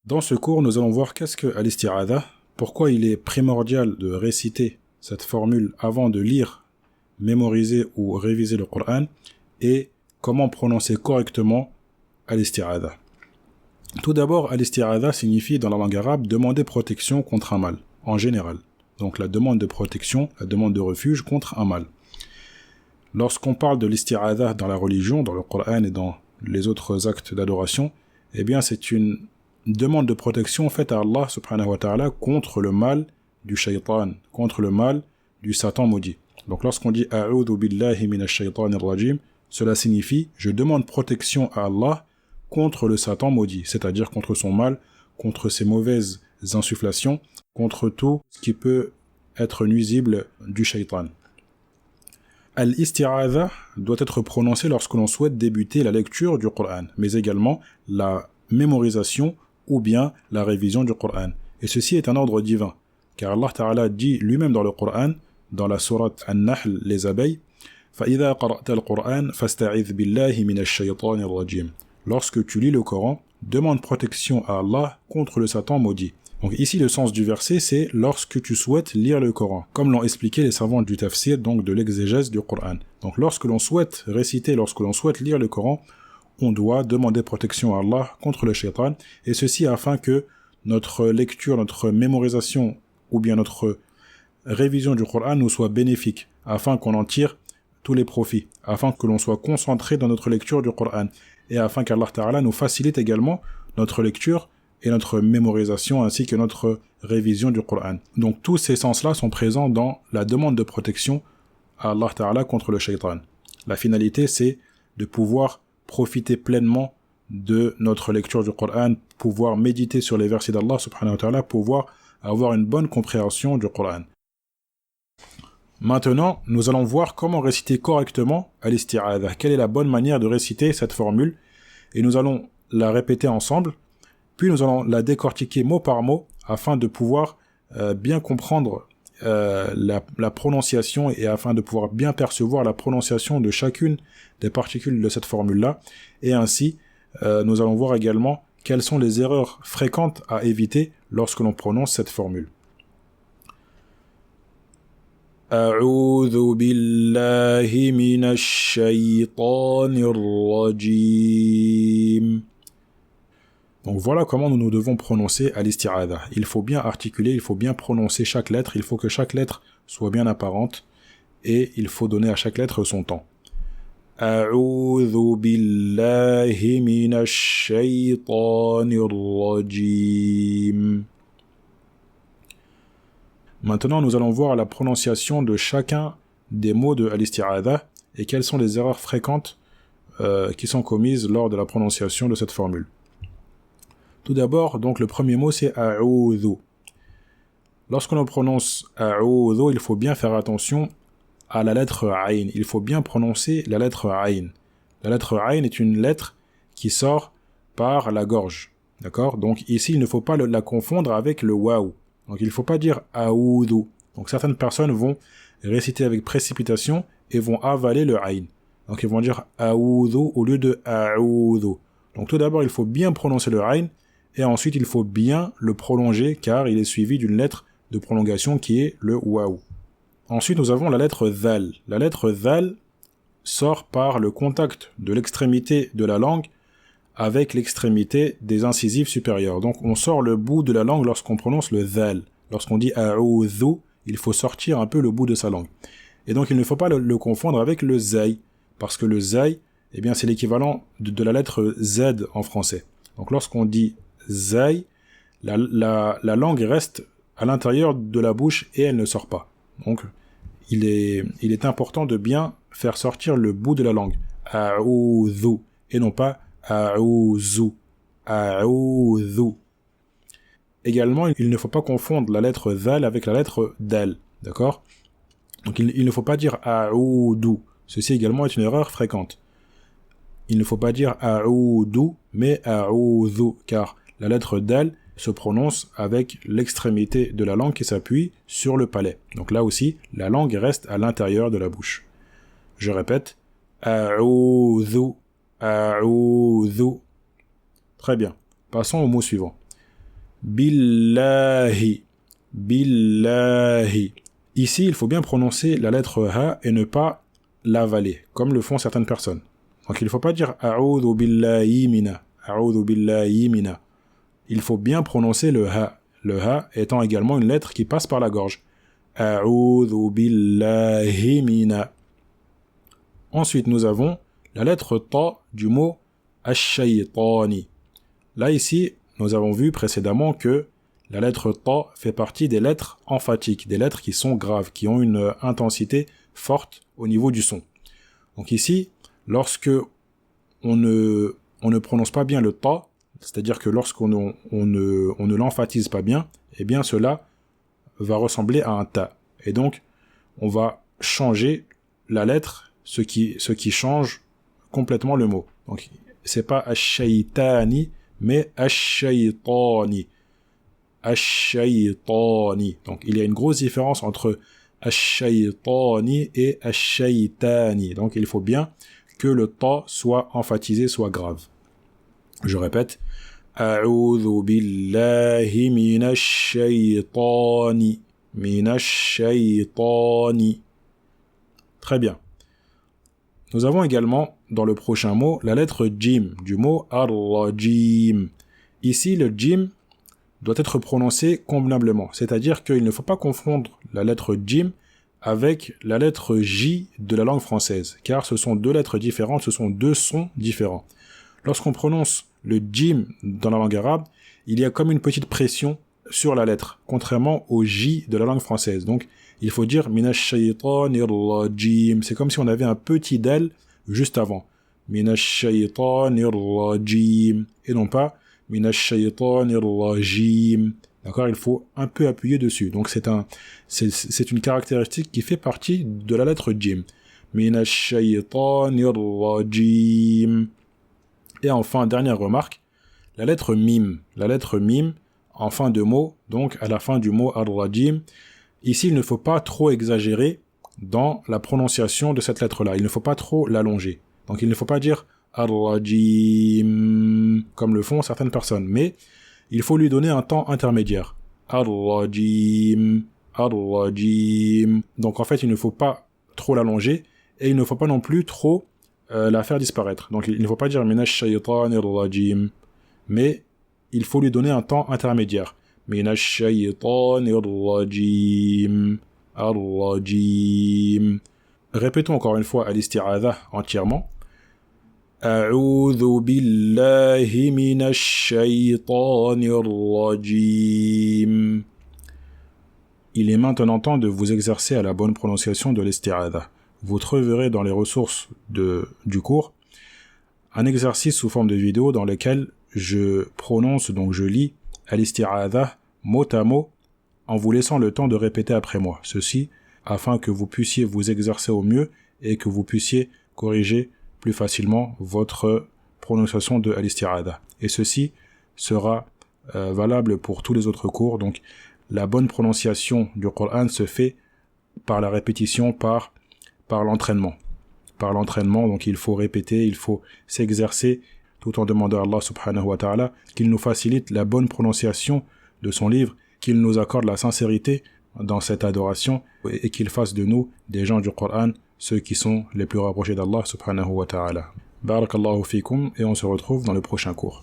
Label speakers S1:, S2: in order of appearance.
S1: Dans ce cours, nous allons voir qu'est-ce que al-isti'adha, pourquoi il est primordial de réciter cette formule avant de lire, mémoriser ou réviser le Coran, et comment prononcer correctement al-isti'adha. Tout d'abord, al-isti'adha signifie dans la langue arabe demander protection contre un mal, en général. Donc la demande de protection, la demande de refuge contre un mal. Lorsqu'on parle de l'isti'adha dans la religion, dans le Coran et dans les autres actes d'adoration, eh bien c'est une demande de protection faite à Allah subhanahu wa ta'ala contre le mal du shaytan, contre le mal du Satan maudit. Donc lorsqu'on dit A'udhu billahi minash shaytanir rajim, cela signifie je demande protection à Allah contre le Satan maudit, c'est-à-dire contre son mal, contre ses mauvaises insufflations, contre tout ce qui peut être nuisible du shaytan. Al-isti'adha doit être prononcé lorsque l'on souhaite débuter la lecture du Coran, mais également la mémorisation ou bien la révision du Coran. Et ceci est un ordre divin, car Allah Ta'ala dit lui-même dans le Coran, dans la sourate An-Nahl, les abeilles, فَإِذَا قَرَأْتَ الْقُرْآنَ فَاسْتَعِذْ بِاللَّهِ مِنَ الشَّيْطَانِ الرَّجِيمِ. Lorsque tu lis le Coran, demande protection à Allah contre le Satan maudit. Donc ici le sens du verset c'est lorsque tu souhaites lire le Coran, comme l'ont expliqué les savants du tafsir, donc de l'exégèse du Coran. Donc lorsque l'on souhaite réciter, lorsque l'on souhaite lire le Coran, on doit demander protection à Allah contre le shaitan, et ceci afin que notre lecture, notre mémorisation ou bien notre révision du Coran nous soit bénéfique, afin qu'on en tire tous les profits, afin que l'on soit concentré dans notre lecture du Coran, et afin qu'Allah Ta'ala nous facilite également notre lecture et notre mémorisation ainsi que notre révision du Coran. Donc tous ces sens-là sont présents dans la demande de protection à Allah Ta'ala contre le shaitan. La finalité c'est de pouvoir profiter pleinement de notre lecture du Coran, pouvoir méditer sur les versets d'Allah subhanahu wa ta'ala, pouvoir avoir une bonne compréhension du Coran. Maintenant, nous allons voir comment réciter correctement al-isti'adha. Quelle est la bonne manière de réciter cette formule? Et nous allons la répéter ensemble, puis nous allons la décortiquer mot par mot afin de pouvoir bien comprendre la prononciation et afin de pouvoir bien percevoir la prononciation de chacune des particules de cette formule-là. Et ainsi, nous allons voir également quelles sont les erreurs fréquentes à éviter lorsque l'on prononce cette formule. A'udhu billahi minash shaytanir rajim. Donc voilà comment nous devons prononcer al-isti'adha. Il faut bien articuler, il faut bien prononcer chaque lettre, il faut que chaque lettre soit bien apparente et il faut donner à chaque lettre son temps. A'udhu billahi minash shaytanir rajim. Maintenant, nous allons voir la prononciation de chacun des mots de al-isti'adha et quelles sont les erreurs fréquentes qui sont commises lors de la prononciation de cette formule. Tout d'abord, donc le premier mot c'est a'udhu. Lorsque l'on prononce a'udhu, il faut bien faire attention à la lettre ayn. Il faut bien prononcer la lettre ayn. La lettre ayn est une lettre qui sort par la gorge. D'accord? Donc ici, il ne faut pas la confondre avec le waouh. Donc il ne faut pas dire a'udhu. Donc certaines personnes vont réciter avec précipitation et vont avaler le ayn. Donc ils vont dire a'udhu au lieu de a'udhu. Donc tout d'abord, il faut bien prononcer le ayn. Et ensuite, il faut bien le prolonger car il est suivi d'une lettre de prolongation qui est le waouh. Ensuite, nous avons la lettre dhal. La lettre dhal sort par le contact de l'extrémité de la langue avec l'extrémité des incisives supérieures. Donc, on sort le bout de la langue lorsqu'on prononce le dhal. Lorsqu'on dit a'udhu, il faut sortir un peu le bout de sa langue. Et donc, il ne faut pas le confondre avec le zay, parce que le zay, eh bien, c'est l'équivalent de la lettre Z en français. Donc, lorsqu'on dit zay, la langue reste à l'intérieur de la bouche et elle ne sort pas. Donc, il est important de bien faire sortir le bout de la langue. A'udhu, et non pas a'udhu. A'udhu. Également, il ne faut pas confondre la lettre dhal avec la lettre dal. D'accord? Donc, il ne faut pas dire a'udhu. Ceci également est une erreur fréquente. Il ne faut pas dire a'udhu, mais a'udhu, car la lettre dal se prononce avec l'extrémité de la langue qui s'appuie sur le palais. Donc là aussi, la langue reste à l'intérieur de la bouche. Je répète, a'udhu, a'udhu. Très bien. Passons au mot suivant. billahi, billahi. Ici, il faut bien prononcer la lettre ha et ne pas l'avaler, comme le font certaines personnes. Donc il ne faut pas dire a'udhu billahi mina, a'udhu billahi mina. Il faut bien prononcer le ha étant également une lettre qui passe par la gorge. A'udhu billahi mina. Ensuite, nous avons la lettre ta du mot ash-shaytani. Là, ici, nous avons vu précédemment que la lettre ta fait partie des lettres emphatiques, des lettres qui sont graves, qui ont une intensité forte au niveau du son. Donc ici, lorsque on ne prononce pas bien le ta, c'est-à-dire que lorsqu'on ne l'emphatise pas bien, eh bien cela va ressembler à un ta. Et donc, on va changer la lettre, ce qui change complètement le mot. Donc, c'est pas ash-shaytani, mais ash-shaytani. Ash-shaytani. Donc, il y a une grosse différence entre ash-shaytani et ash-shaytani. Donc, il faut bien que le ta soit emphatisé, soit grave. Je répète. A'udhu billahi minash shaytani. Minash shaytani. Très bien. Nous avons également, dans le prochain mot, la lettre jim, du mot ar-rajim. Ici, le jim doit être prononcé convenablement, c'est-à-dire qu'il ne faut pas confondre la lettre jim avec la lettre j de la langue française, car ce sont deux lettres différentes, ce sont deux sons différents. Lorsqu'on prononce le jim dans la langue arabe, il y a comme une petite pression sur la lettre, contrairement au j de la langue française. Donc, il faut dire minash shaytanir rajim. C'est comme si on avait un petit del juste avant. Minash shaytanir rajim. Et non pas minash shaytanir rajim. D'accord, il faut un peu appuyer dessus. Donc c'est une caractéristique qui fait partie de la lettre jim. Minash shaytanir rajim. Et enfin, dernière remarque, la lettre mim. La lettre mim en fin de mot, donc à la fin du mot ar-rajim. Ici, il ne faut pas trop exagérer dans la prononciation de cette lettre-là. Il ne faut pas trop l'allonger. Donc, il ne faut pas dire ar-rajim comme le font certaines personnes. Mais il faut lui donner un temps intermédiaire. Ar-rajim, ar-rajim. Donc, en fait, il ne faut pas trop l'allonger et il ne faut pas non plus trop la faire disparaître. Donc, il ne faut pas dire minash shaytanir rajim. Mais il faut lui donner un temps intermédiaire. Minash shaytanir rajim. Ar-rajim. Répétons encore une fois al-isti'adha entièrement. A'udhu billahi minash shaytanir rajim. Il est maintenant temps de vous exercer à la bonne prononciation de l'isti'adha. Vous trouverez dans les ressources du cours un exercice sous forme de vidéo dans lequel je prononce, donc je lis al-isti'adha mot à mot en vous laissant le temps de répéter après moi. Ceci afin que vous puissiez vous exercer au mieux et que vous puissiez corriger plus facilement votre prononciation de al-isti'adha. Et ceci sera valable pour tous les autres cours. Donc la bonne prononciation du Coran se fait par la répétition, par l'entraînement. Par l'entraînement, donc il faut répéter, il faut s'exercer tout en demandant à Allah subhanahu wa ta'ala qu'il nous facilite la bonne prononciation de son livre, qu'il nous accorde la sincérité dans cette adoration et qu'il fasse de nous des gens du Coran, ceux qui sont les plus rapprochés d'Allah subhanahu wa ta'ala. Barakallahu fikum et on se retrouve dans le prochain cours.